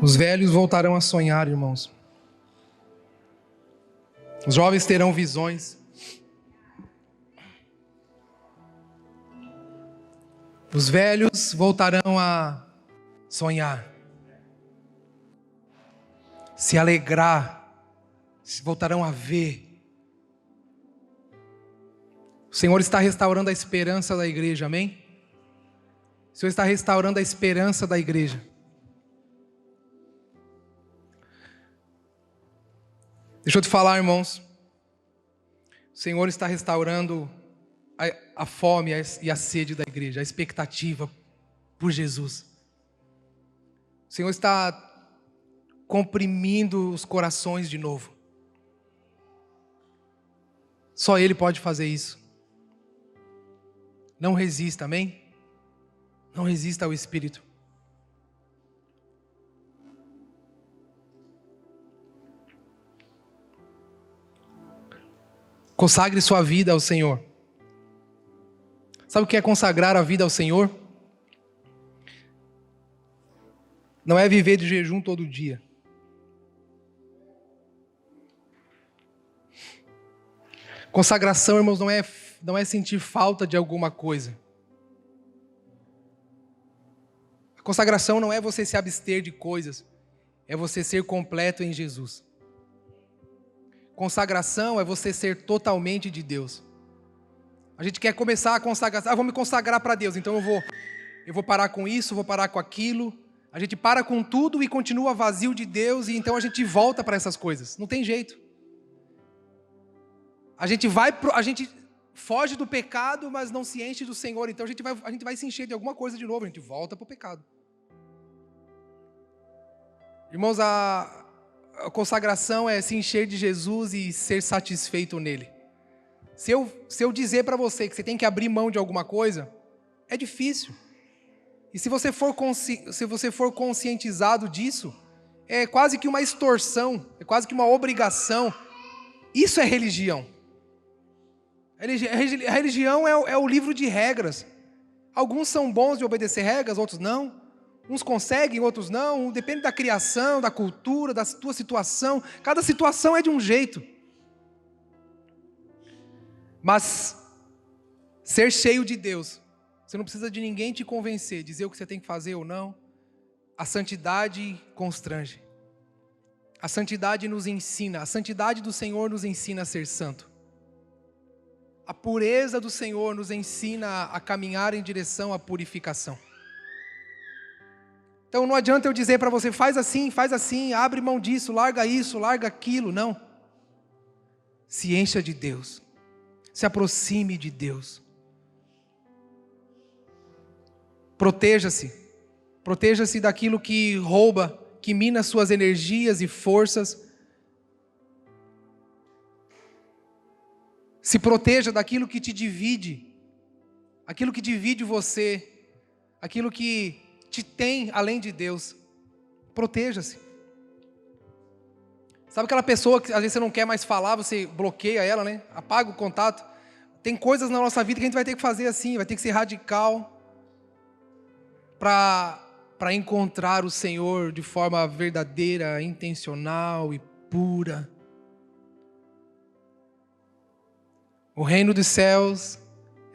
Os velhos voltarão a sonhar, irmãos. Os jovens terão visões. Os velhos voltarão a sonhar, se alegrar, voltarão a ver. O Senhor está restaurando a esperança da igreja, amém? O Senhor está restaurando a esperança da igreja. Deixa eu te falar, irmãos. O Senhor está restaurando a fome e a sede da igreja, a expectativa por Jesus. O Senhor está comprimindo os corações de novo. Só Ele pode fazer isso. Não resista, amém? Não resista ao Espírito. Consagre sua vida ao Senhor. Sabe o que é consagrar a vida ao Senhor? Não é viver de jejum todo dia. Consagração, irmãos, não é sentir falta de alguma coisa. A consagração não é você se abster de coisas, é você ser completo em Jesus. Consagração é você ser totalmente de Deus. A gente quer começar a consagrar, vou me consagrar para Deus, então eu vou parar com isso, vou parar com aquilo. A gente para com tudo e continua vazio de Deus, e então a gente volta para essas coisas. Não tem jeito. A gente foge do pecado, mas não se enche do Senhor. Então a gente vai se encher de alguma coisa de novo, a gente volta para o pecado. Irmãos, a consagração é se encher de Jesus e ser satisfeito nele. Se eu dizer para você que você tem que abrir mão de alguma coisa, é difícil. E se você for conscientizado disso, é quase que uma extorsão, é quase que uma obrigação. Isso é religião. A religião é o livro de regras. Alguns são bons de obedecer regras, outros não. Uns conseguem, outros não. Depende da criação, da cultura, da tua situação. Cada situação é de um jeito. Mas ser cheio de Deus, você não precisa de ninguém te convencer, dizer o que você tem que fazer ou não. A santidade constrange. A santidade nos ensina. A santidade do Senhor nos ensina a ser santo. A pureza do Senhor nos ensina a caminhar em direção à purificação. Então não adianta eu dizer para você, faz assim, abre mão disso, larga aquilo. Não. Se encha de Deus. Se aproxime de Deus. Proteja-se. Proteja-se daquilo que rouba, que mina suas energias e forças. Se proteja daquilo que te divide. Aquilo que divide você. Aquilo que te tem além de Deus. Proteja-se. Sabe aquela pessoa que às vezes você não quer mais falar, você bloqueia ela, né? Apaga o contato. Tem coisas na nossa vida que a gente vai ter que fazer assim, vai ter que ser radical para encontrar o Senhor de forma verdadeira, intencional e pura. O reino dos céus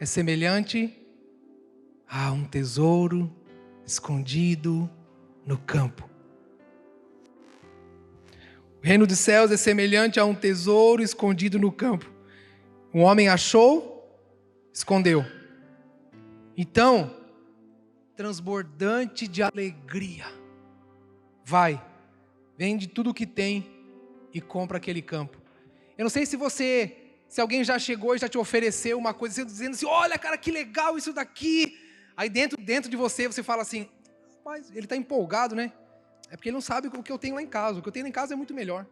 é semelhante a um tesouro escondido no campo. O reino dos céus é semelhante a um tesouro escondido no campo. Um homem achou, escondeu. Então, transbordante de alegria, vende tudo o que tem e compra aquele campo. Eu não sei se alguém já chegou e já te ofereceu uma coisa, dizendo assim, olha cara, que legal isso daqui. Aí dentro de você fala assim, mas ele está empolgado, né? É porque ele não sabe o que eu tenho lá em casa. O que eu tenho lá em casa é muito melhor.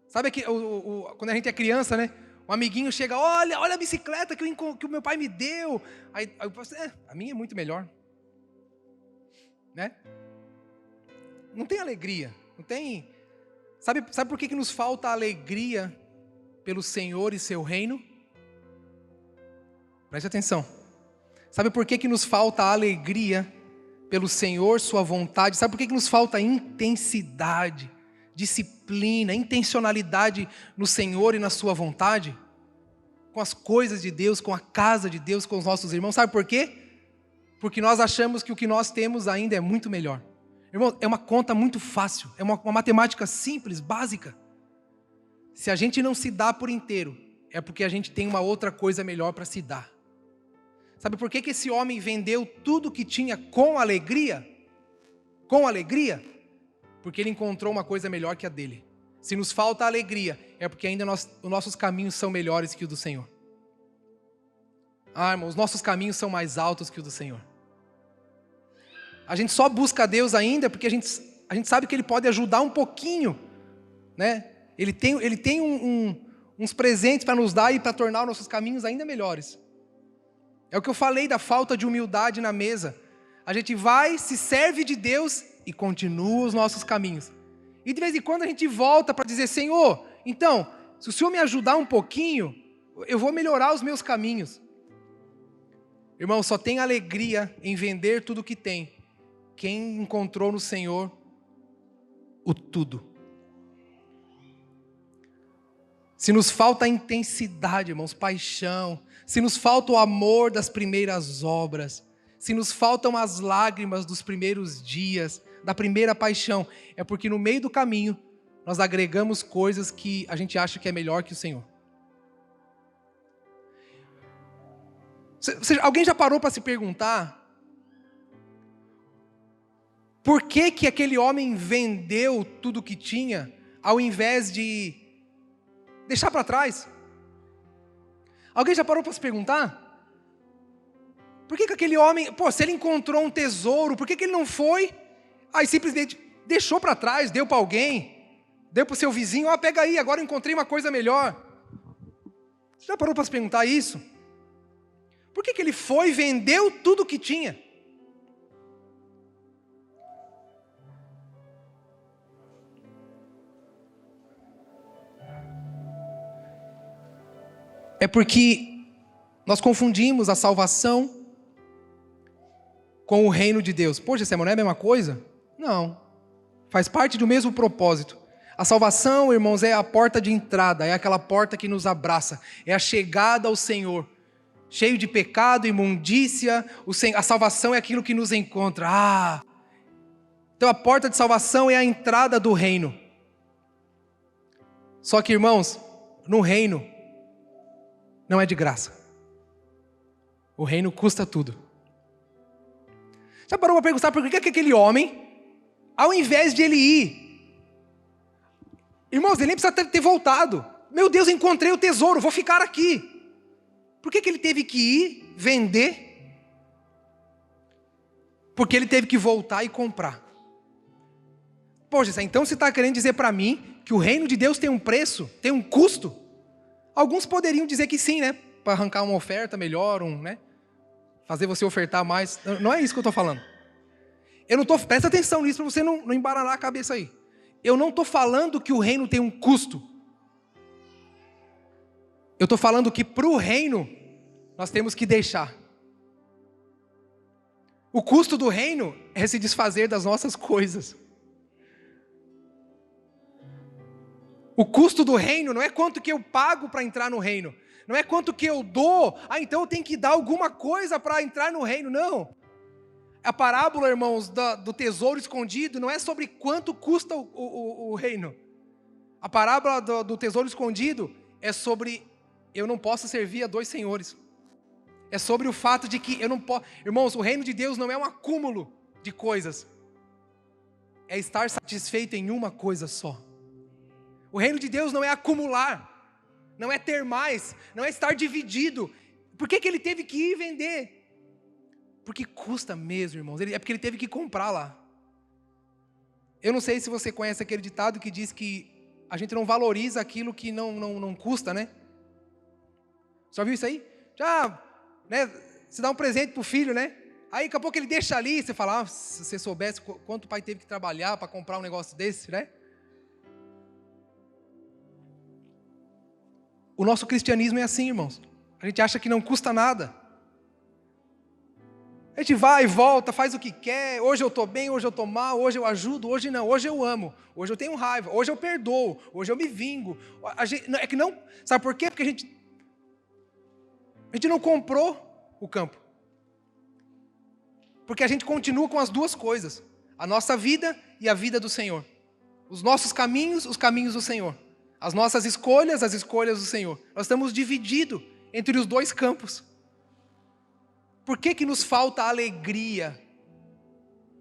Sabe que quando a gente é criança, né? Um amiguinho chega, olha a bicicleta que o meu pai me deu. Aí eu falo assim, a minha é muito melhor. Né? Não tem alegria. Não tem... Sabe por que nos falta alegria pelo Senhor e seu reino? Preste atenção. Sabe por que nos falta alegria pelo Senhor, sua vontade. Sabe por que nos falta intensidade, disciplina, intencionalidade no Senhor e na sua vontade? Com as coisas de Deus, com a casa de Deus, com os nossos irmãos. Sabe por quê? Porque nós achamos que o que nós temos ainda é muito melhor. Irmão, é uma conta muito fácil, é uma matemática simples, básica. Se a gente não se dá por inteiro, é porque a gente tem uma outra coisa melhor para se dar. Sabe por que esse homem vendeu tudo que tinha com alegria? Com alegria? Porque ele encontrou uma coisa melhor que a dele. Se nos falta alegria, é porque ainda os nossos caminhos são melhores que o do Senhor. Ah, irmão, os nossos caminhos são mais altos que o do Senhor. A gente só busca a Deus ainda porque a gente sabe que Ele pode ajudar um pouquinho, né? Ele tem uns presentes para nos dar e para tornar os nossos caminhos ainda melhores. É o que eu falei da falta de humildade na mesa. A gente vai, se serve de Deus e continua os nossos caminhos. E de vez em quando a gente volta para dizer, Senhor, então, se o Senhor me ajudar um pouquinho, eu vou melhorar os meus caminhos. Irmão, só tem alegria em vender tudo o que tem quem encontrou no Senhor o tudo. Se nos falta a intensidade, irmãos, paixão, se nos falta o amor das primeiras obras, se nos faltam as lágrimas dos primeiros dias, da primeira paixão, é porque no meio do caminho nós agregamos coisas que a gente acha que é melhor que o Senhor. Alguém já parou para se perguntar por que aquele homem vendeu tudo que tinha ao invés de deixar para trás? Alguém já parou para se perguntar? Por que aquele homem, se ele encontrou um tesouro, por que ele não foi, aí simplesmente deixou para trás, deu para alguém, deu para o seu vizinho, pega aí, agora eu encontrei uma coisa melhor. Você já parou para se perguntar isso? Por que ele foi e vendeu tudo que tinha? É porque nós confundimos a salvação com o reino de Deus. Poxa, Samuel, não é a mesma coisa? Não. Faz parte do mesmo propósito. A salvação, irmãos, é a porta de entrada, é aquela porta que nos abraça, é a chegada ao Senhor. Cheio de pecado, imundícia, a salvação é aquilo que nos encontra. Então a porta de salvação é a entrada do reino. Só que, irmãos, no reino não é de graça. O reino custa tudo. Já parou para perguntar por que aquele homem, ao invés de ele ir, irmãos, ele nem precisa ter voltado. Meu Deus, encontrei o tesouro, vou ficar aqui. Por que ele teve que ir, vender? Porque ele teve que voltar e comprar. Poxa, então você está querendo dizer para mim que o reino de Deus tem um preço, tem um custo? Alguns poderiam dizer que sim, né? Para arrancar uma oferta melhor, né? Fazer você ofertar mais. Não é isso que eu estou falando. Presta atenção nisso para você não embaralar a cabeça aí. Eu não estou falando que o reino tem um custo. Eu estou falando que para o reino nós temos que deixar. O custo do reino é se desfazer das nossas coisas. O custo do reino não é quanto que eu pago para entrar no reino. Não é quanto que eu dou. Então eu tenho que dar alguma coisa para entrar no reino. Não. A parábola, irmãos, do tesouro escondido não é sobre quanto custa o reino. A parábola do tesouro escondido é sobre eu não posso servir a dois senhores. É sobre o fato de que eu não posso... Irmãos, o reino de Deus não é um acúmulo de coisas. É estar satisfeito em uma coisa só. O reino de Deus não é acumular, não é ter mais, não é estar dividido. Por que ele teve que ir vender? Porque custa mesmo, irmãos. É porque ele teve que comprar lá. Eu não sei se você conhece aquele ditado que diz que a gente não valoriza aquilo que não custa, né? Já viu isso aí? Já, né? Você dá um presente pro filho, né? Aí daqui a pouco ele deixa ali, você fala, se você soubesse quanto o pai teve que trabalhar para comprar um negócio desse, né? O nosso cristianismo é assim, irmãos. A gente acha que não custa nada. A gente vai e volta, faz o que quer. Hoje eu estou bem, hoje eu estou mal, hoje eu ajudo, hoje não. Hoje eu amo, hoje eu tenho raiva, hoje eu perdoo, hoje eu me vingo. É que não, sabe por quê? Porque a gente não comprou o campo. Porque a gente continua com as duas coisas. A nossa vida e a vida do Senhor. Os nossos caminhos, os caminhos do Senhor. As nossas escolhas, as escolhas do Senhor. Nós estamos divididos entre os dois campos. Por que nos falta alegria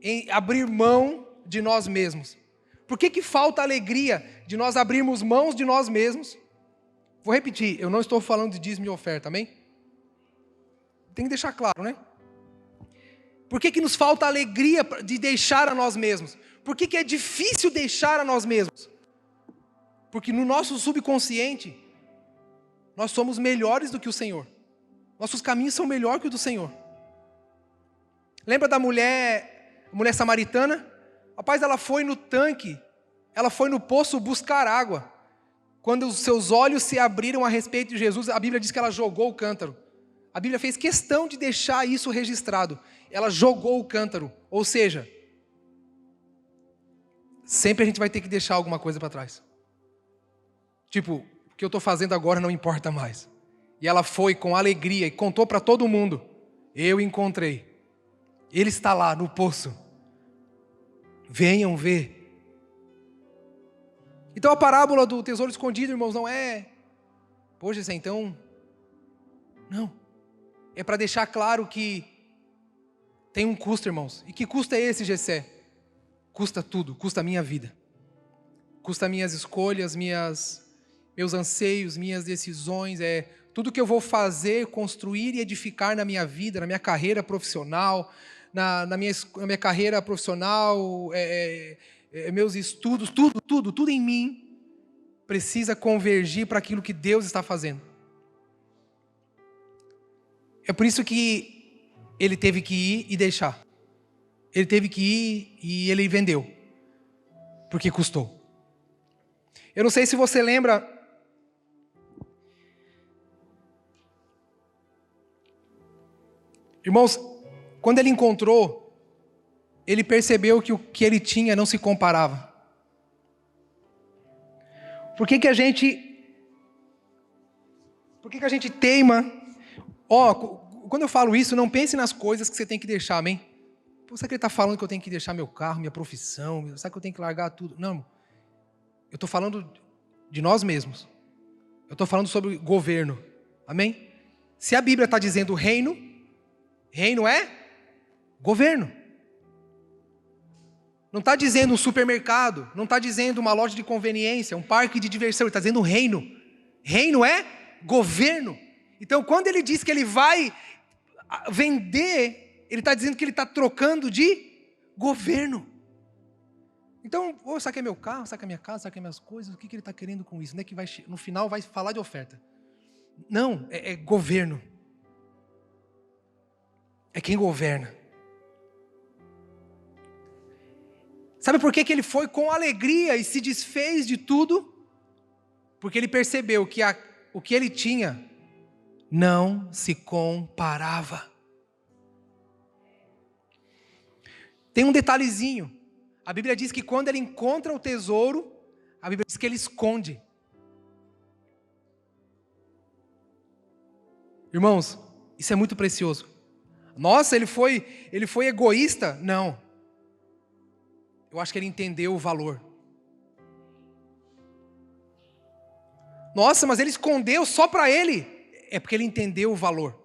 em abrir mão de nós mesmos? Por que falta alegria de nós abrirmos mãos de nós mesmos? Vou repetir, eu não estou falando de dízimo e oferta, amém? Tem que deixar claro, né? Por que nos falta alegria de deixar a nós mesmos? Por que é difícil deixar a nós mesmos? Porque no nosso subconsciente, nós somos melhores do que o Senhor. Nossos caminhos são melhores que o do Senhor. Lembra da mulher samaritana? Rapaz, ela foi no tanque, ela foi no poço buscar água. Quando os seus olhos se abriram a respeito de Jesus, a Bíblia diz que ela jogou o cântaro. A Bíblia fez questão de deixar isso registrado. Ela jogou o cântaro. Ou seja, sempre a gente vai ter que deixar alguma coisa para trás. Tipo, o que eu estou fazendo agora não importa mais. E ela foi com alegria e contou para todo mundo. Eu encontrei. Ele está lá no poço. Venham ver. Então a parábola do tesouro escondido, irmãos, não é... Poxa, Gessé, então... Não. É para deixar claro que tem um custo, irmãos. E que custo é esse, Gessé? Custa tudo. Custa a minha vida. Custa minhas escolhas, meus anseios, minhas decisões, tudo que eu vou fazer, construir e edificar na minha vida, na minha carreira profissional, na minha carreira profissional, meus estudos, tudo em mim precisa convergir para aquilo que Deus está fazendo. É por isso que ele teve que ir e deixar. Ele teve que ir e ele vendeu, porque custou. Eu não sei se você lembra... Irmãos, quando ele encontrou, ele percebeu que o que ele tinha não se comparava. Por que a gente teima? Quando eu falo isso, não pense nas coisas que você tem que deixar, amém? Será que ele está falando que eu tenho que deixar meu carro, minha profissão? Será que eu tenho que largar tudo? Não, eu estou falando de nós mesmos. Eu estou falando sobre governo, amém? Se a Bíblia está dizendo reino é governo. Não está dizendo um supermercado, não está dizendo uma loja de conveniência, um parque de diversão, ele está dizendo reino. Reino é governo. Então, quando ele diz que ele vai vender, ele está dizendo que ele está trocando de governo. Então, será que é meu carro, será que é minha casa, será que é minhas coisas? O que ele está querendo com isso? Não é que no final vai falar de oferta. Não, é governo. É quem governa. Sabe por que ele foi com alegria e se desfez de tudo? Porque ele percebeu que o que ele tinha não se comparava. Tem um detalhezinho. A Bíblia diz que quando ele encontra o tesouro, a Bíblia diz que ele esconde. Irmãos, isso é muito precioso. Nossa, ele foi egoísta? Não. Eu acho que ele entendeu o valor. Nossa, mas ele escondeu só para ele. É porque ele entendeu o valor.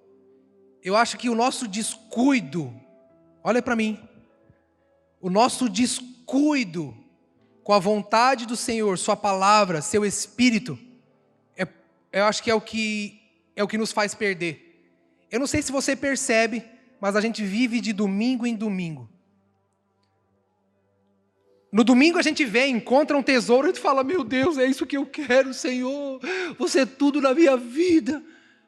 Eu acho que o nosso descuido, olha para mim, o nosso descuido com a vontade do Senhor, sua palavra, seu Espírito, eu acho que é o que nos faz perder. Eu não sei se você percebe, mas a gente vive de domingo em domingo. No domingo a gente vem, encontra um tesouro e a gente fala, meu Deus, é isso que eu quero, Senhor, você é tudo na minha vida.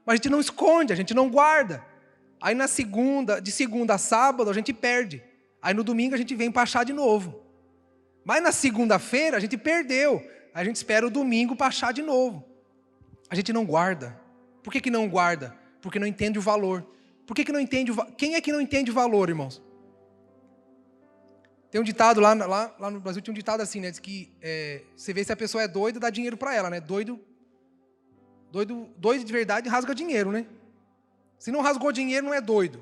Mas a gente não esconde, a gente não guarda. Aí de segunda a sábado a gente perde. Aí no domingo a gente vem para achar de novo. Mas na segunda-feira a gente perdeu. Aí a gente espera o domingo para achar de novo. A gente não guarda. Por que não guarda? Porque não entende o valor. Por que não entende? Quem é que não entende o valor, irmãos? Tem um ditado lá no Brasil, tinha um ditado assim, né? Diz que você vê se a pessoa é doida, dá dinheiro para ela, né? Doido de verdade rasga dinheiro, né? Se não rasgou dinheiro, não é doido.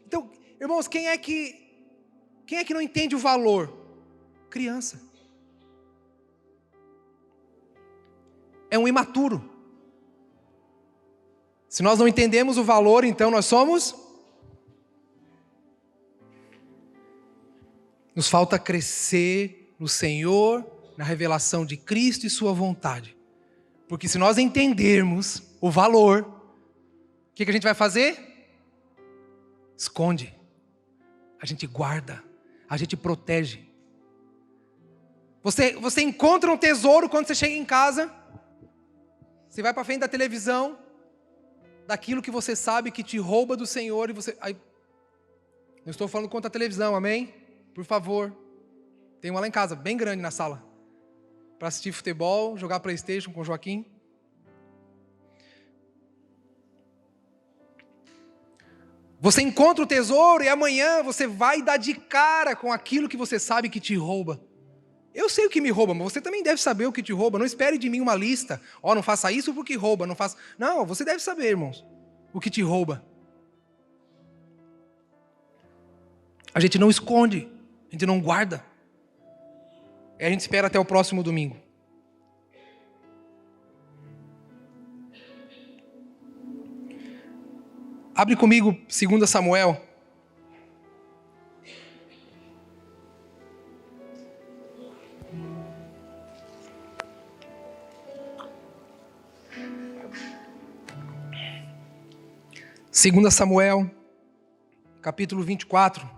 Então, irmãos, quem é que não entende o valor? Criança. É um imaturo. Se nós não entendemos o valor, então nós somos... Nos falta crescer no Senhor, na revelação de Cristo e sua vontade. Porque se nós entendermos o valor, o que a gente vai fazer? Esconde. A gente guarda. A gente protege. Você encontra um tesouro quando você chega em casa. Você vai para frente da televisão, daquilo que você sabe que te rouba do Senhor. E você... Não estou falando contra a televisão, amém? Por favor. Tem uma lá em casa, bem grande na sala. Para assistir futebol, jogar PlayStation com o Joaquim. Você encontra o tesouro e amanhã você vai dar de cara com aquilo que você sabe que te rouba. Eu sei o que me rouba, mas você também deve saber o que te rouba. Não espere de mim uma lista. Não faça isso porque rouba. Não, você deve saber, irmãos, o que te rouba. A gente não esconde, a gente não guarda. E a gente espera até o próximo domingo. Abre comigo 2 Samuel. Segunda Samuel, capítulo 24.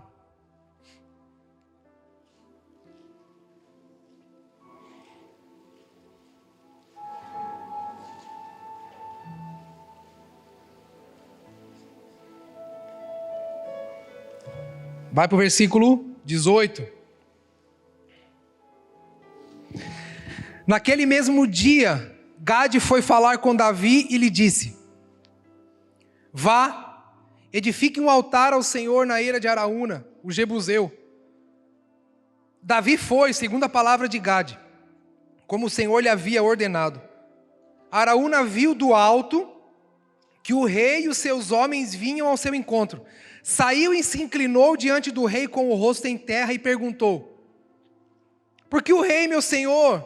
Vai para o versículo 18. Naquele mesmo dia, Gade foi falar com Davi e lhe disse: vá, edifique um altar ao Senhor na eira de Araúna, o Jebuseu. Davi foi, segundo a palavra de Gade, como o Senhor lhe havia ordenado. Araúna viu do alto que o rei e os seus homens vinham ao seu encontro. Saiu e se inclinou diante do rei com o rosto em terra e perguntou: por que o rei, meu senhor,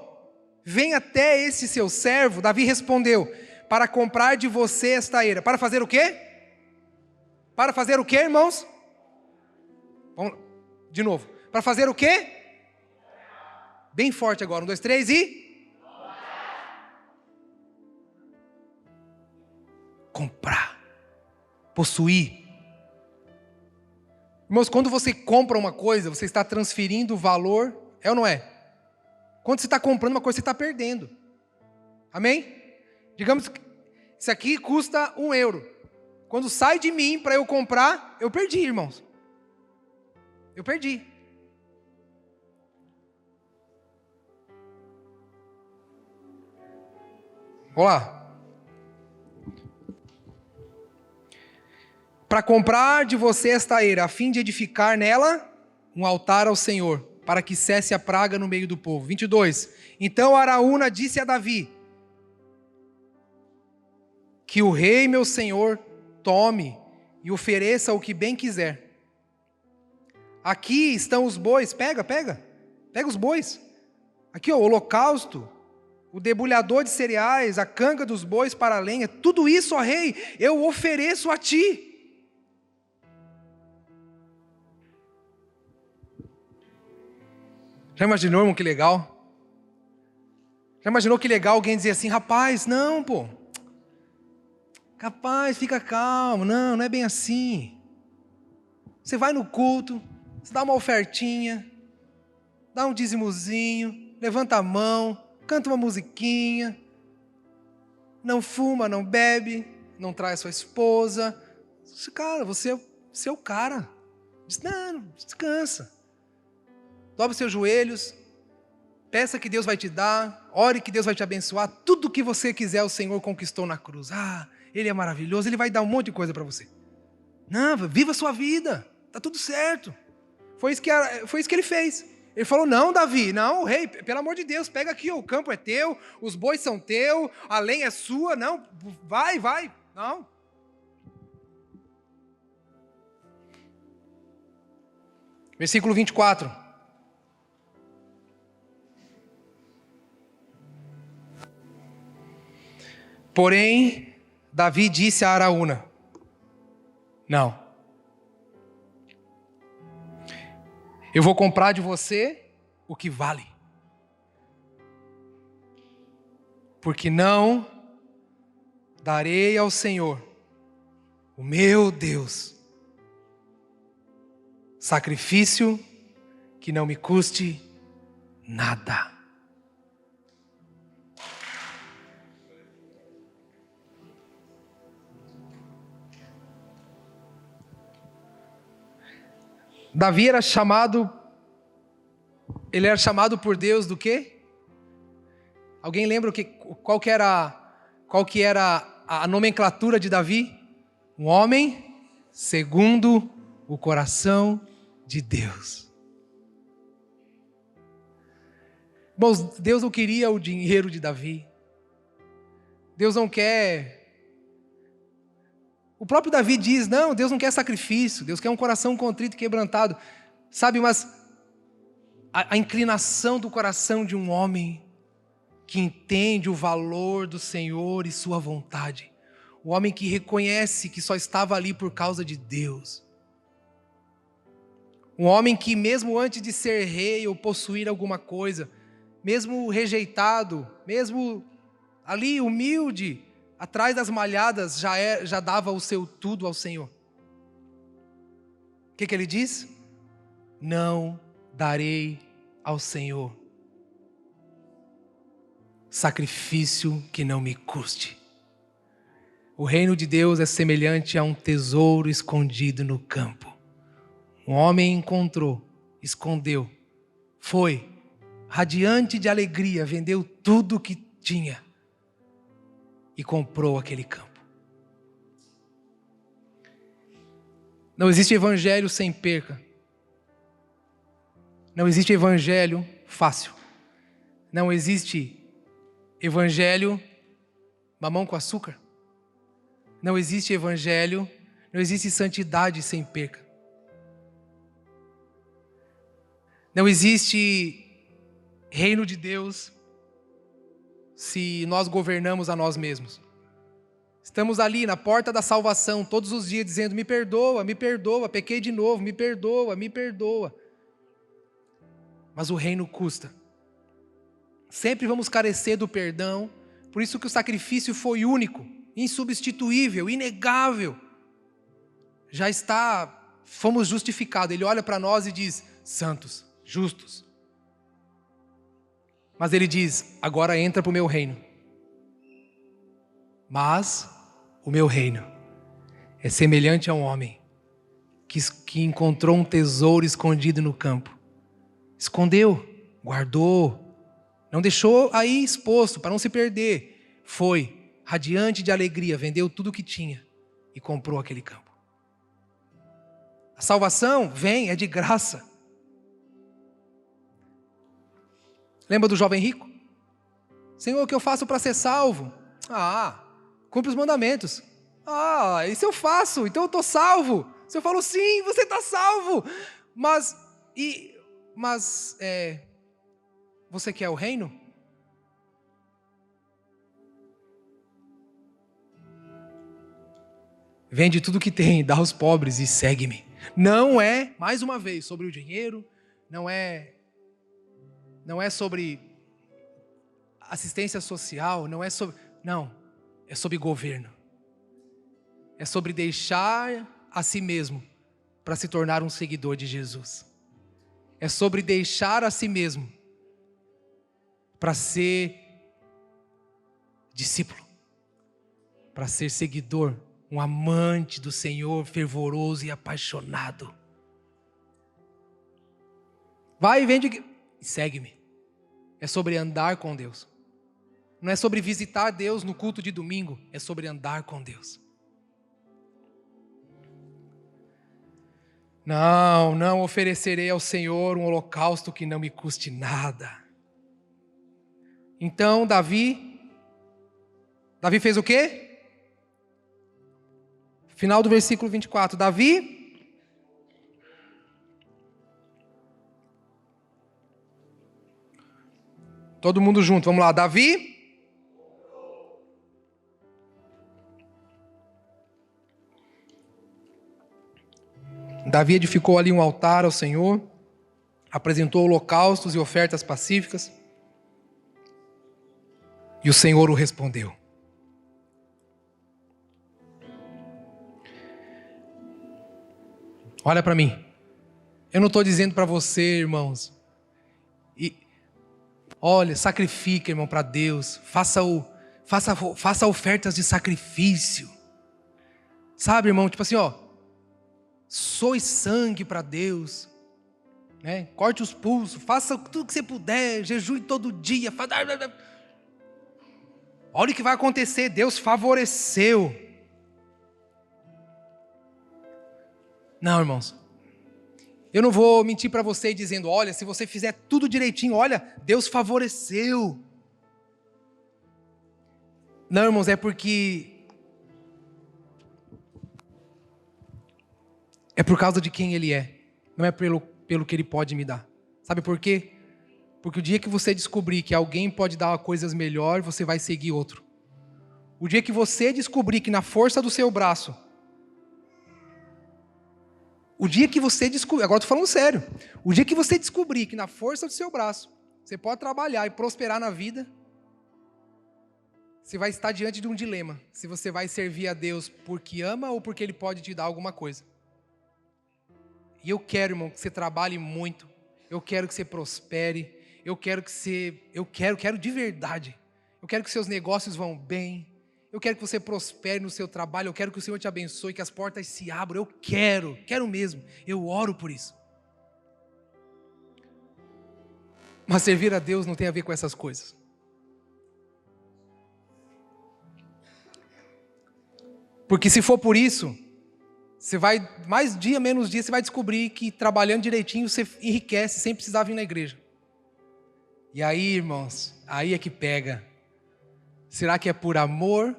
vem até esse seu servo? Davi respondeu: para comprar de você esta eira. Para fazer o quê? Para fazer o quê, irmãos? Vamos de novo. Para fazer o quê? Bem forte agora. 1, 2, 3 e... comprar. Possuir. Irmãos, quando você compra uma coisa, você está transferindo o valor, é ou não é? Quando você está comprando uma coisa, você está perdendo. Amém? Digamos que isso aqui custa €1. Quando sai de mim para eu comprar, eu perdi, irmãos. Eu perdi. Vamos lá. Para comprar de você esta eira, a fim de edificar nela um altar ao Senhor, para que cesse a praga no meio do povo. 22. Então Araúna disse a Davi: que o rei, meu senhor, tome e ofereça o que bem quiser. Aqui estão os bois, pega os bois. Aqui, ó, o holocausto, o debulhador de cereais, a canga dos bois para a lenha, tudo isso, ó rei, eu ofereço a ti. Já imaginou, irmão, que legal? Já imaginou que legal alguém dizer assim: rapaz, não, pô. Rapaz, fica calmo. Não é bem assim. Você vai no culto, você dá uma ofertinha, dá um dízimozinho, levanta a mão, canta uma musiquinha, não fuma, não bebe, não trai a sua esposa. Cara, você é o cara. Diz: não, descansa. Dobre seus joelhos, peça que Deus vai te dar, ore que Deus vai te abençoar. Tudo que você quiser o Senhor conquistou na cruz. Ele é maravilhoso, Ele vai dar um monte de coisa para você. Não, viva a sua vida, está tudo certo. Foi isso que ele fez. Ele falou, não, Davi, não, rei, pelo amor de Deus, pega aqui, o campo é teu, os bois são teus, a lenha é sua, não, vai, não. Versículo 24. Porém, Davi disse a Araúna, não, eu vou comprar de você o que vale, porque não darei ao Senhor, o meu Deus, sacrifício que não me custe nada. Davi era chamado por Deus do quê? Alguém lembra qual que era a nomenclatura de Davi? Um homem segundo o coração de Deus. Irmãos, Deus não queria o dinheiro de Davi. Deus não quer... O próprio Davi diz, não, Deus não quer sacrifício, Deus quer um coração contrito e quebrantado. Sabe, mas a inclinação do coração de um homem que entende o valor do Senhor e sua vontade. O homem que reconhece que só estava ali por causa de Deus. Um homem que mesmo antes de ser rei ou possuir alguma coisa, mesmo rejeitado, mesmo ali humilde, atrás das malhadas, já dava o seu tudo ao Senhor. O que ele diz? Não darei ao Senhor sacrifício que não me custe. O reino de Deus é semelhante a um tesouro escondido no campo. Um homem encontrou, escondeu, foi, radiante de alegria, vendeu tudo o que tinha e comprou aquele campo. Não existe evangelho sem perca. Não existe evangelho fácil. Não existe evangelho mamão com açúcar. Não existe evangelho, não existe santidade sem perca. Não existe reino de Deus se nós governamos a nós mesmos. Estamos ali na porta da salvação todos os dias dizendo, me perdoa, pequei de novo, me perdoa. Mas o reino custa. Sempre vamos carecer do perdão, por isso que o sacrifício foi único, insubstituível, inegável. Fomos justificados. Ele olha para nós e diz, santos, justos. Mas ele diz, agora entra para o meu reino. Mas o meu reino é semelhante a um homem que encontrou um tesouro escondido no campo. Escondeu, guardou, não deixou aí exposto para não se perder. Foi, radiante de alegria, vendeu tudo o que tinha e comprou aquele campo. A salvação é de graça. Lembra do jovem rico? Senhor, o que eu faço para ser salvo? Cumpre os mandamentos. Isso eu faço, então eu estou salvo. O Senhor falou, sim, você está salvo. Mas você quer o reino? Vende tudo que tem, dá aos pobres e segue-me. Não é, mais uma vez, sobre o dinheiro, não é sobre assistência social, não, é sobre governo. É sobre deixar a si mesmo para se tornar um seguidor de Jesus. É sobre deixar a si mesmo para ser discípulo, para ser seguidor, um amante do Senhor, fervoroso e apaixonado. Vai e vende e segue-me. É sobre andar com Deus. Não é sobre visitar Deus no culto de domingo, é sobre andar com Deus. Não, não oferecerei ao Senhor um holocausto que não me custe nada. Então Davi fez o quê? Final do versículo 24. Todo mundo junto, vamos lá. Davi edificou ali um altar ao Senhor, apresentou holocaustos e ofertas pacíficas, e o Senhor o respondeu. Olha para mim. Eu não estou dizendo para você, irmãos, olha, sacrifica, irmão, para Deus, faça ofertas de sacrifício. Sabe, irmão, tipo assim, soe sangue para Deus, né? Corte os pulsos, faça tudo que você puder, jejue todo dia. Olha o que vai acontecer, Deus favoreceu. Não, irmãos, eu não vou mentir para você dizendo, olha, se você fizer tudo direitinho, olha, Deus favoreceu. Não, irmãos, é porque é por causa de quem Ele é, não é pelo que Ele pode me dar. Sabe por quê? Porque o dia que você descobrir que alguém pode dar coisas melhores, você vai seguir outro. O dia que você descobrir que na força do seu braço, agora estou falando sério, o dia que você descobrir que na força do seu braço, você pode trabalhar e prosperar na vida, você vai estar diante de um dilema, se você vai servir a Deus porque ama ou porque Ele pode te dar alguma coisa. E eu quero, irmão, que você trabalhe muito, eu quero que você prospere, eu quero de verdade, eu quero que seus negócios vão bem, eu quero que você prospere no seu trabalho, eu quero que o Senhor te abençoe, que as portas se abram, eu quero mesmo, eu oro por isso. Mas servir a Deus não tem a ver com essas coisas. Porque se for por isso, você vai, mais dia, menos dia, você vai descobrir que trabalhando direitinho você enriquece sem precisar vir na igreja. E aí, irmãos, aí é que pega. Será que é por amor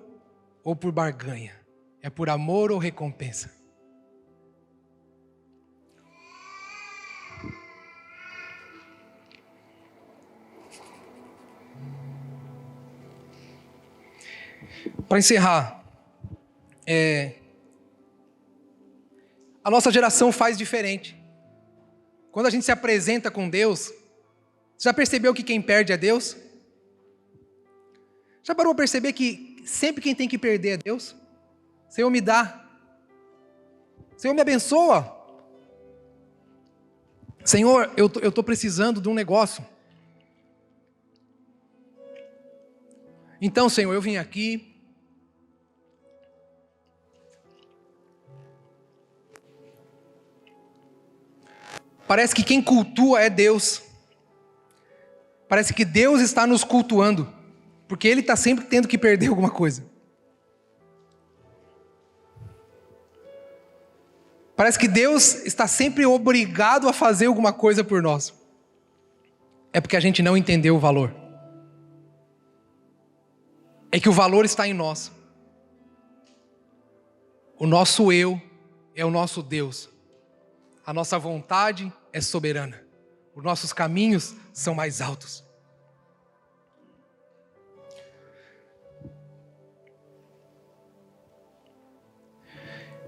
ou por barganha? É por amor ou recompensa? Para encerrar, a nossa geração faz diferente. Quando a gente se apresenta com Deus, você já percebeu que quem perde é Deus? Já parou para perceber que sempre quem tem que perder é Deus? Senhor, me dá. Senhor, me abençoa. Senhor, eu estou precisando de um negócio. Então, Senhor, eu vim aqui. Parece que quem cultua é Deus. Parece que Deus está nos cultuando, porque Ele está sempre tendo que perder alguma coisa. Parece que Deus está sempre obrigado a fazer alguma coisa por nós. É porque a gente não entendeu o valor. É que o valor está em nós. O nosso eu é o nosso Deus. A nossa vontade é soberana. Os nossos caminhos são mais altos.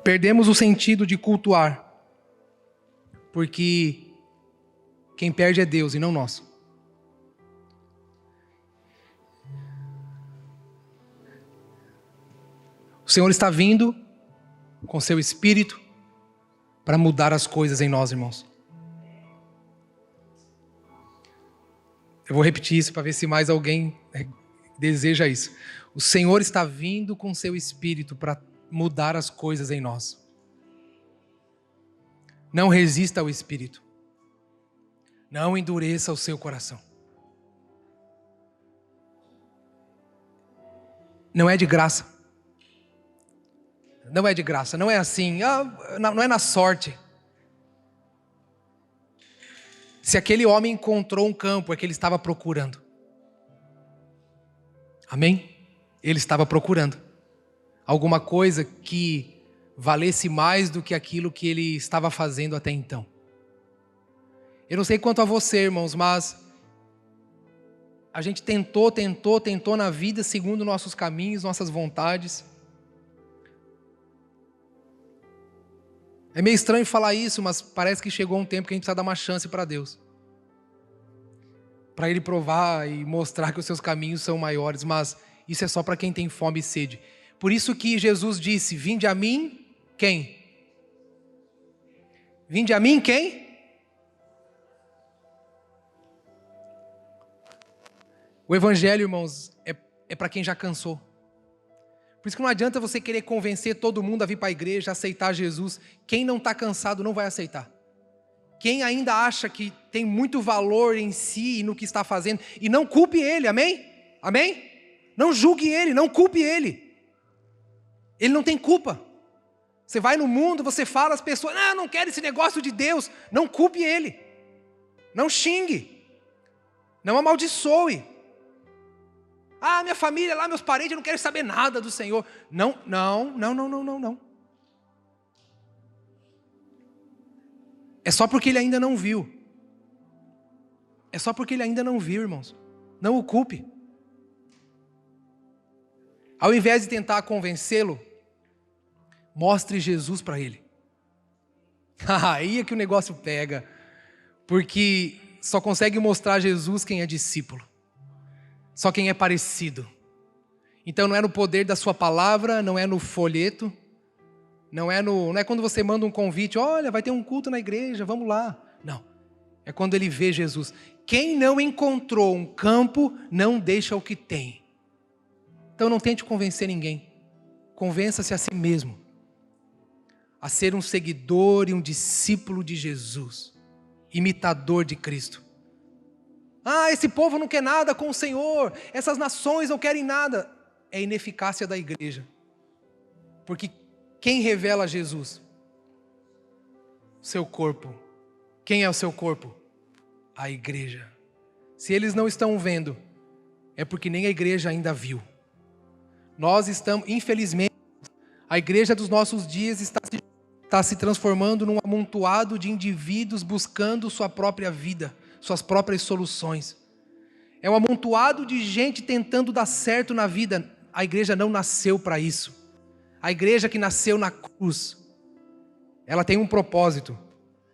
Perdemos o sentido de cultuar, porque quem perde é Deus e não nós. O Senhor está vindo com seu Espírito para mudar as coisas em nós, irmãos. Eu vou repetir isso para ver se mais alguém deseja isso. O Senhor está vindo com seu Espírito para mudar as coisas em nós. Não resista ao Espírito. Não endureça o seu coração. Não é de graça. Não é de graça, não é assim, não é na sorte. Se aquele homem encontrou um campo, é que ele estava procurando. Amém? Ele estava procurando alguma coisa que valesse mais do que aquilo que ele estava fazendo até então. Eu não sei quanto a você, irmãos, mas a gente tentou na vida segundo nossos caminhos, nossas vontades. É meio estranho falar isso, mas parece que chegou um tempo que a gente precisa dar uma chance para Deus. Para Ele provar e mostrar que os seus caminhos são maiores, mas isso é só para quem tem fome e sede. Por isso que Jesus disse, vinde a mim, quem? Vinde a mim, quem? O evangelho, irmãos, é para quem já cansou. Por isso que não adianta você querer convencer todo mundo a vir para a igreja, aceitar Jesus. Quem não está cansado não vai aceitar. Quem ainda acha que tem muito valor em si e no que está fazendo, e não culpe ele, amém? Amém? Não julgue ele, não culpe ele. Ele não tem culpa. Você vai no mundo, você fala às pessoas, não quero esse negócio de Deus. Não culpe ele. Não xingue. Não amaldiçoe. Minha família lá, meus parentes, eu não quero saber nada do Senhor. Não. É só porque ele ainda não viu. É só porque ele ainda não viu, irmãos. Não o culpe. Ao invés de tentar convencê-lo, mostre Jesus para ele. Aí é que o negócio pega. Porque só consegue mostrar Jesus quem é discípulo. Só quem é parecido. Então não é no poder da sua palavra, não é no folheto, não é quando você manda um convite, olha, vai ter um culto na igreja, vamos lá. Não, é quando ele vê Jesus. Quem não encontrou um campo, não deixa o que tem. Então não tente convencer ninguém. Convença-se a si mesmo. A ser um seguidor e um discípulo de Jesus. Imitador de Cristo. Esse povo não quer nada com o Senhor. Essas nações não querem nada. É a ineficácia da igreja. Porque quem revela Jesus? Seu corpo. Quem é o seu corpo? A igreja. Se eles não estão vendo, é porque nem a igreja ainda viu. Nós estamos, infelizmente, a igreja dos nossos dias está se transformando num amontoado de indivíduos buscando sua própria vida, suas próprias soluções. É um amontoado de gente tentando dar certo na vida. A igreja não nasceu para isso. A igreja que nasceu na cruz, ela tem um propósito: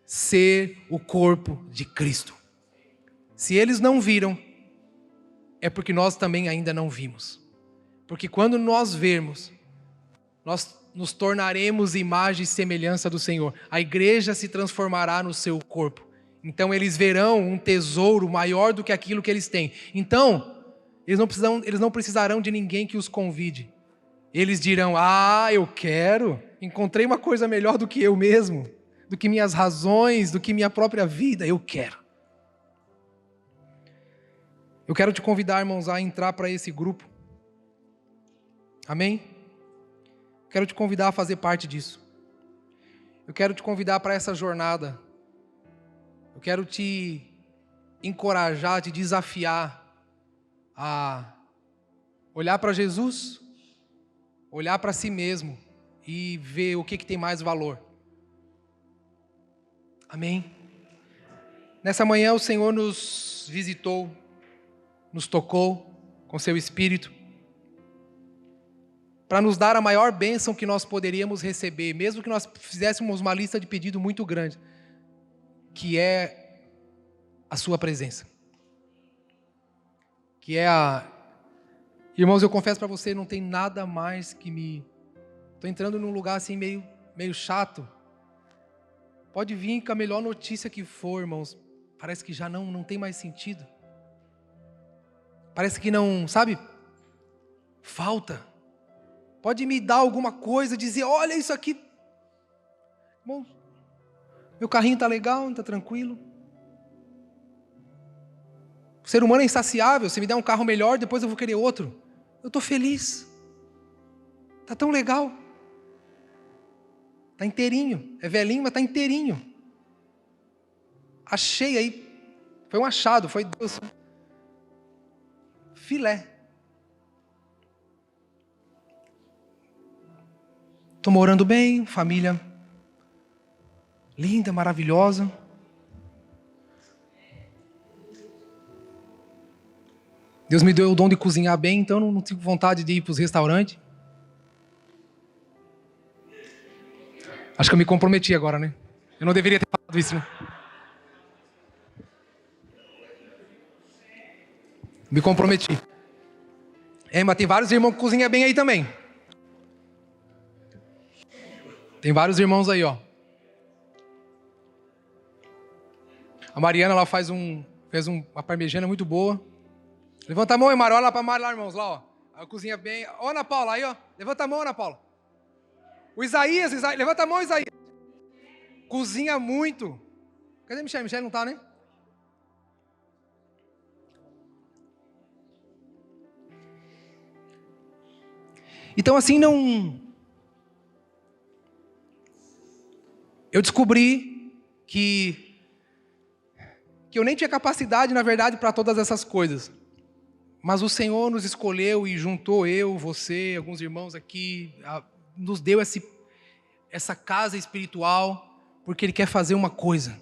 ser o corpo de Cristo. Se eles não viram, é porque nós também ainda não vimos. Porque quando nós vermos, nós nos tornaremos imagem e semelhança do Senhor. A igreja se transformará no seu corpo. Então eles verão um tesouro maior do que aquilo que eles têm. Então, eles não precisarão de ninguém que os convide. Eles dirão, eu quero, encontrei uma coisa melhor do que eu mesmo, do que minhas razões, do que minha própria vida, eu quero. Eu quero te convidar, irmãos, a entrar para esse grupo. Amém? Quero te convidar a fazer parte disso. Eu quero te convidar para essa jornada. Eu quero te encorajar, te desafiar a olhar para Jesus, olhar para si mesmo e ver o que tem mais valor. Amém? Nessa manhã o Senhor nos visitou, nos tocou com seu Espírito, para nos dar a maior bênção que nós poderíamos receber, mesmo que nós fizéssemos uma lista de pedido muito grande, que é a sua presença. Irmãos, eu confesso para você, não tem nada mais que me... Estou entrando num lugar assim meio chato. Pode vir com a melhor notícia que for, irmãos. Parece que já não tem mais sentido. Parece que não, sabe? Falta. Pode me dar alguma coisa, dizer, olha isso aqui. Bom, meu carrinho está legal, está tranquilo. O ser humano é insaciável. Se me der um carro melhor, depois eu vou querer outro. Eu estou feliz. Está tão legal. Está inteirinho. É velhinho, mas está inteirinho. Achei aí Foi um achado, foi Deus. Filé. Estou morando bem, família linda, maravilhosa. Deus me deu o dom de cozinhar bem, então não tenho vontade de ir para os restaurantes. Acho que eu me comprometi agora, né? Eu não deveria ter falado isso, né? Me comprometi. Mas tem vários irmãos que cozinham bem aí também. Tem vários irmãos aí, ó. A Mariana, ela fez uma parmegiana muito boa. Levanta a mão, Mari. Olha lá pra Mari lá, irmãos, lá, ó. Ela cozinha bem. Ó, Ana Paula, aí, ó. Levanta a mão, Ana Paula. O Isaías, levanta a mão, Isaías. Cozinha muito. Cadê Michele? Michele não tá, né? Então, assim, eu descobri que eu nem tinha capacidade, na verdade, para todas essas coisas. Mas o Senhor nos escolheu e juntou eu, você, alguns irmãos aqui, nos deu essa casa espiritual, porque Ele quer fazer uma coisa.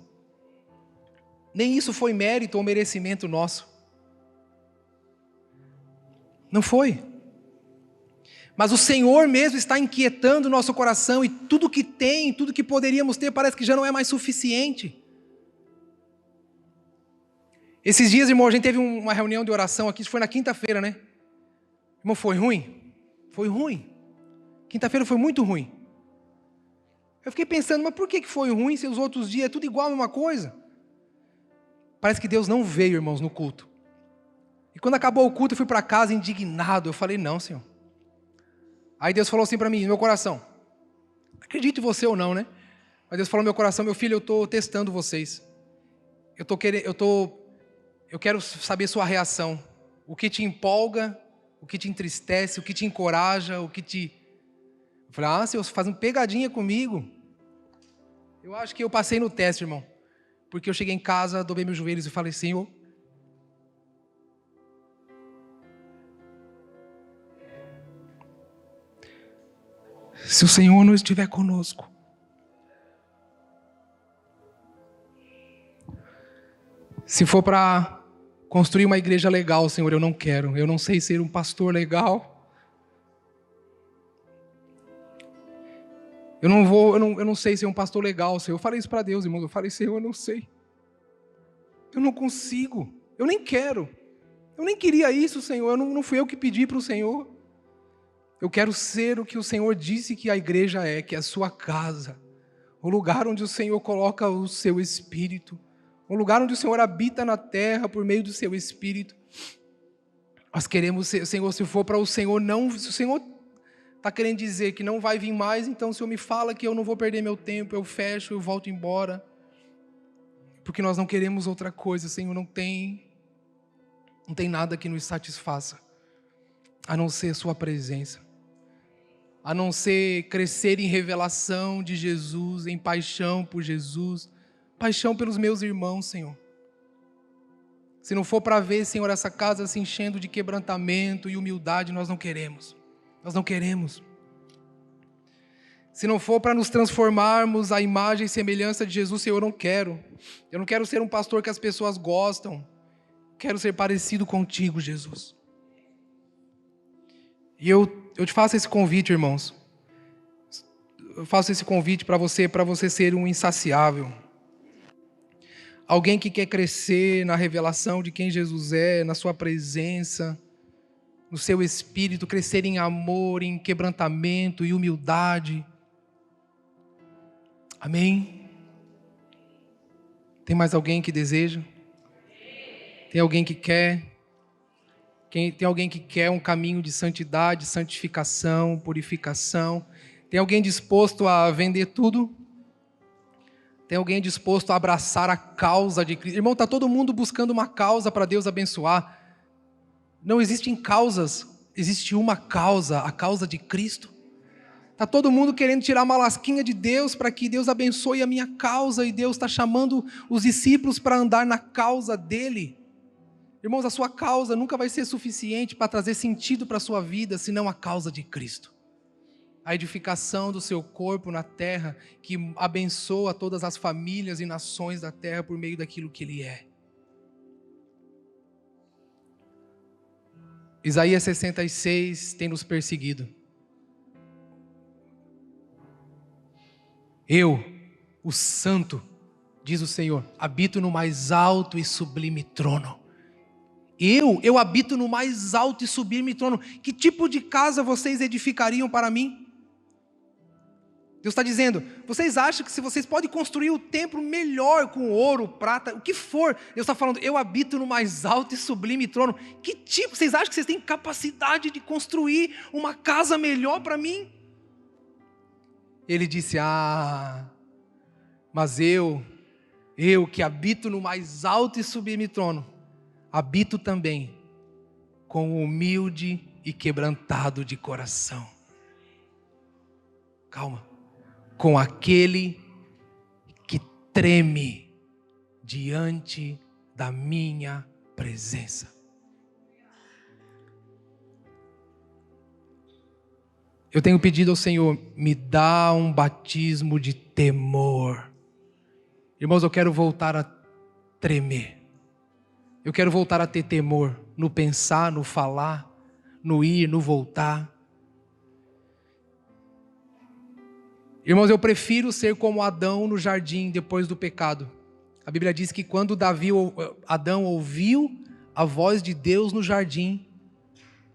Nem isso foi mérito ou merecimento nosso. Não foi. Mas o Senhor mesmo está inquietando o nosso coração, e tudo que tem, tudo que poderíamos ter, parece que já não é mais suficiente. Esses dias, irmão, a gente teve uma reunião de oração aqui, isso foi na quinta-feira, né? Irmão, foi ruim? Foi ruim. Quinta-feira foi muito ruim. Eu fiquei pensando, mas por que foi ruim se os outros dias é tudo igual a mesma coisa? Parece que Deus não veio, irmãos, no culto. E quando acabou o culto, eu fui para casa indignado. Eu falei, não, Senhor. Aí Deus falou assim para mim, no meu coração. Acredite você ou não, né? Mas Deus falou no meu coração, meu filho, eu estou testando vocês. Eu quero saber sua reação. O que te empolga, o que te entristece, o que te encoraja, o que te... Eu falei, Senhor, você faz uma pegadinha comigo. Eu acho que eu passei no teste, irmão. Porque eu cheguei em casa, dobrei meus joelhos e falei, Senhor, se o Senhor não estiver conosco, se for para construir uma igreja legal, Senhor, eu não quero. Eu não sei ser um pastor legal. Eu não sei ser um pastor legal, Senhor. Eu falei isso para Deus, irmão. Eu falei, Senhor, eu não sei. Eu não consigo. Eu nem quero. Eu nem queria isso, Senhor. Não fui eu que pedi para o Senhor. Eu quero ser o que o Senhor disse que a igreja é, que é a sua casa. O lugar onde o Senhor coloca o seu Espírito. O lugar onde o Senhor habita na terra por meio do seu Espírito. Nós queremos ser, Senhor, se for para o Senhor não... Se o Senhor está querendo dizer que não vai vir mais, então o Senhor me fala que eu não vou perder meu tempo, eu fecho, eu volto embora. Porque nós não queremos outra coisa, Senhor, não tem nada que nos satisfaça, a não ser sua presença, a não ser crescer em revelação de Jesus, em paixão por Jesus, paixão pelos meus irmãos, Senhor. Se não for para ver, Senhor, essa casa se enchendo de quebrantamento e humildade, nós não queremos. Nós não queremos. Se não for para nos transformarmos à imagem e semelhança de Jesus, Senhor, eu não quero. Eu não quero ser um pastor que as pessoas gostam. Quero ser parecido contigo, Jesus. E eu te faço esse convite, irmãos. Eu faço esse convite para você ser um insaciável. Alguém que quer crescer na revelação de quem Jesus é, na sua presença, no seu espírito, crescer em amor, em quebrantamento e humildade. Amém? Tem mais alguém que deseja? Tem alguém que quer? Tem alguém que quer um caminho de santidade, santificação, purificação? Tem alguém disposto a vender tudo? Tem alguém disposto a abraçar a causa de Cristo? Irmão, está todo mundo buscando uma causa para Deus abençoar. Não existem causas, existe uma causa, a causa de Cristo. Está todo mundo querendo tirar uma lasquinha de Deus para que Deus abençoe a minha causa, e Deus está chamando os discípulos para andar na causa dele. Irmãos, a sua causa nunca vai ser suficiente para trazer sentido para a sua vida, senão a causa de Cristo. A edificação do seu corpo na terra, que abençoa todas as famílias e nações da terra por meio daquilo que Ele é. Isaías 66 tem nos perseguido. Eu, o Santo, diz o Senhor, habito no mais alto e sublime trono. Eu habito no mais alto e sublime trono. Que tipo de casa vocês edificariam para mim? Deus está dizendo, vocês acham que se vocês podem construir o templo melhor com ouro, prata, o que for, Deus está falando, eu habito no mais alto e sublime trono. Que tipo, vocês acham que vocês têm capacidade de construir uma casa melhor para mim? Ele disse, mas eu que habito no mais alto e sublime trono, habito também com o humilde e quebrantado de coração. Calma. Com aquele que treme diante da minha presença. Eu tenho pedido ao Senhor, me dá um batismo de temor. Irmãos, eu quero voltar a tremer. Eu quero voltar a ter temor no pensar, no falar, no ir, no voltar. Irmãos, eu prefiro ser como Adão no jardim depois do pecado. A Bíblia diz que quando Adão ouviu a voz de Deus no jardim,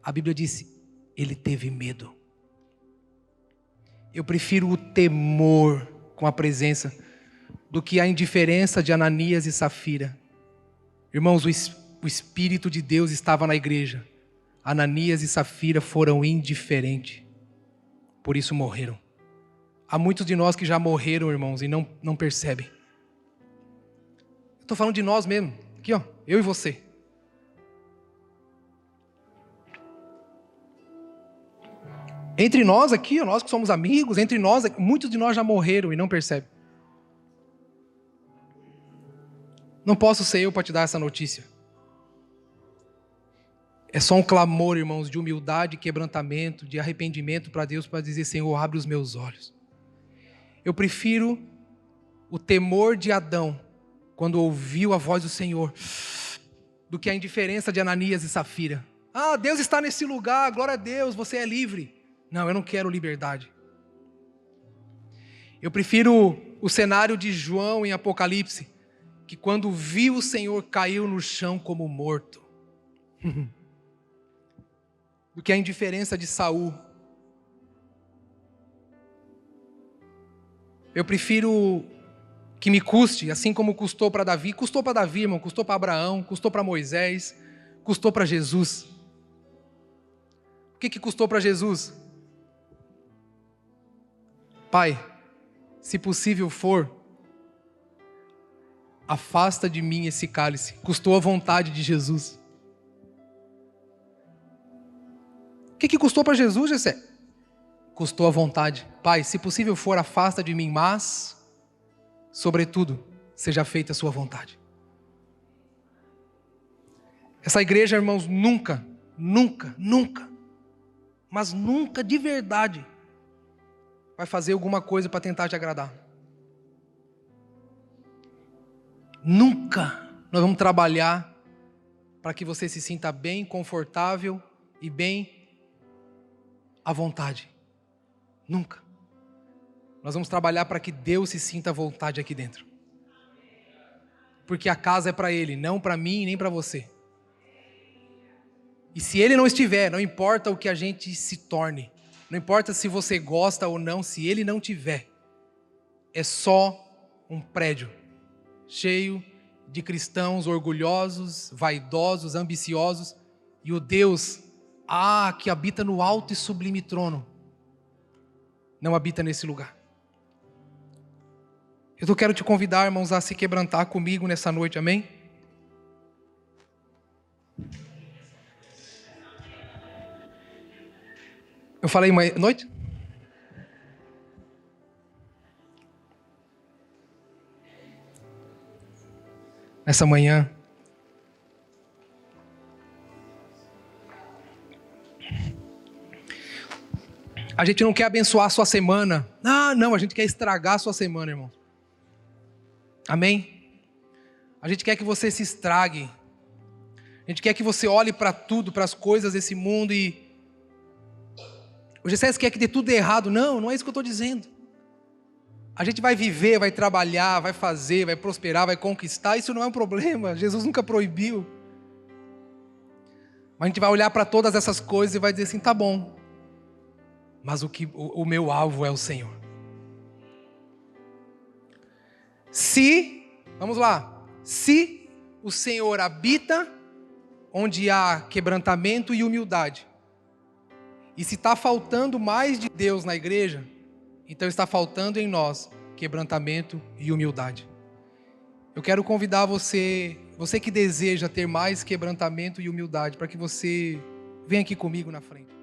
a Bíblia disse, ele teve medo. Eu prefiro o temor com a presença do que a indiferença de Ananias e Safira. Irmãos, o Espírito de Deus estava na igreja. Ananias e Safira foram indiferentes, por isso morreram. Há muitos de nós que já morreram, irmãos, e não percebem. Estou falando de nós mesmo, aqui ó, eu e você. Entre nós aqui, nós que somos amigos, entre nós, muitos de nós já morreram e não percebem. Não posso ser eu para te dar essa notícia. É só um clamor, irmãos, de humildade, quebrantamento, de arrependimento para Deus, para dizer, Senhor, abre os meus olhos. Eu prefiro o temor de Adão, quando ouviu a voz do Senhor, do que a indiferença de Ananias e Safira. Deus está nesse lugar, glória a Deus, você é livre. Não, eu não quero liberdade. Eu prefiro o cenário de João em Apocalipse, que quando viu o Senhor caiu no chão como morto, do que a indiferença de Saul. Eu prefiro que me custe, assim como custou para Davi. Custou para Davi, irmão, custou para Abraão, custou para Moisés, custou para Jesus. O que custou para Jesus? Pai, se possível for, afasta de mim esse cálice. Custou a vontade de Jesus. O que custou para Jesus, Jessé? Custou a vontade. Pai, se possível for, afasta de mim, mas, sobretudo, seja feita a sua vontade. Essa igreja, irmãos, nunca, mas nunca de verdade vai fazer alguma coisa para tentar te agradar. Nunca nós vamos trabalhar para que você se sinta bem, confortável e bem à vontade. Nunca. Nós vamos trabalhar para que Deus se sinta à vontade aqui dentro. Porque a casa é para Ele, não para mim nem para você. E se Ele não estiver, não importa o que a gente se torne, não importa se você gosta ou não, se Ele não tiver, é só um prédio cheio de cristãos orgulhosos, vaidosos, ambiciosos, e o Deus, que habita no alto e sublime trono, não habita nesse lugar. Eu quero te convidar, irmãos, a se quebrantar comigo nessa noite, amém? Eu falei noite? nessa manhã. A gente não quer abençoar a sua semana. Não, a gente quer estragar a sua semana, irmão. Amém? A gente quer que você se estrague. A gente quer que você olhe para tudo, para as coisas desse mundo e... O Gessés quer que dê tudo errado. Não é isso que eu estou dizendo. A gente vai viver, vai trabalhar, vai fazer, vai prosperar, vai conquistar. Isso não é um problema. Jesus nunca proibiu. Mas a gente vai olhar para todas essas coisas e vai dizer assim, tá bom. Mas o meu alvo é o Senhor. Vamos lá. Se o Senhor habita onde há quebrantamento e humildade, e se está faltando mais de Deus na igreja, então está faltando em nós quebrantamento e humildade. Eu quero convidar você que deseja ter mais quebrantamento e humildade, para que você venha aqui comigo na frente.